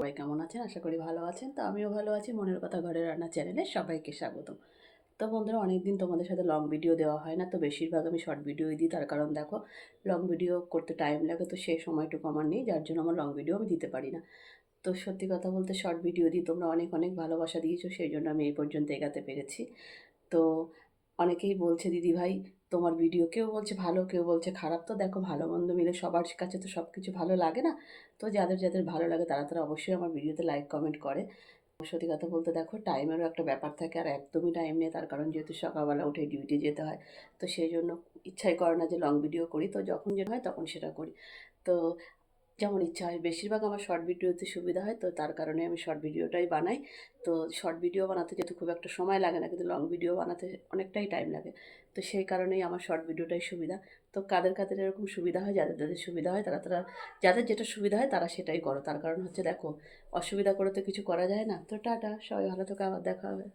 সবাই কেমন আছেন? আশা করি ভালো আছেন। তো আমিও ভালো আছি। মনের কথা ঘরের রান্না চ্যানেলে সবাইকে স্বাগতম। তো বন্ধুরা, অনেকদিন তোমাদের সাথে লং ভিডিও দেওয়া হয় না। তো বেশিরভাগ আমি শর্ট ভিডিওই দিই। তার কারণ দেখো, লং ভিডিও করতে টাইম লাগে, তো সেই সময়টুকু আমার নেই, যার জন্য আমার লং ভিডিও আমি দিতে পারি না। তো সত্যি কথা বলতে, শর্ট ভিডিও দিই, তোমরা অনেক অনেক ভালোবাসা দিয়েছো, সেই জন্য আমি এই পর্যন্ত এগাতে পেরেছি। তো অনেকেই বলছে, দিদিভাই তোমার ভিডিও, কেউ বলছে ভালো, কেউ বলছে খারাপ। তো দেখো, ভালো মন্দ মিলে সবার কাছে তো সব কিছু ভালো লাগে না। তো যাদের যাদের ভালো লাগে তারা তারা অবশ্যই আমার ভিডিওতে লাইক কমেন্ট করে। সত্যি কথা বলতে দেখো, টাইমেরও একটা ব্যাপার থাকে, আর একদমই টাইম নেই, তার কারণ যেহেতু সকালবেলা উঠে ডিউটি যেতে হয়। তো সেই জন্য ইচ্ছাই করে না যে লং ভিডিও করি, তো যখন যেটা হয় তখন সেটা করি। তো যেমন ইচ্ছা হয়, বেশিরভাগ আমার শর্ট ভিডিওতে সুবিধা হয়, তো তার কারণে আমি শর্ট ভিডিওটাই বানাই। তো শর্ট ভিডিও বানাতে যেহেতু খুব একটা সময় লাগে না, কিন্তু লং ভিডিও বানাতে অনেকটাই টাইম লাগে। তো সেই কারণেই আমার শর্ট ভিডিওটাই সুবিধা। তো কাদের কাদের এরকম সুবিধা হয়, যাদের যাদের সুবিধা হয় তারা তারা, যাদের যেটা সুবিধা হয় তারা সেটাই করো। তার কারণ হচ্ছে দেখো, অসুবিধা করে তো কিছু করা যায় না। তো টাটা, সবাই ভালো থেকো, আবার দেখা হবে।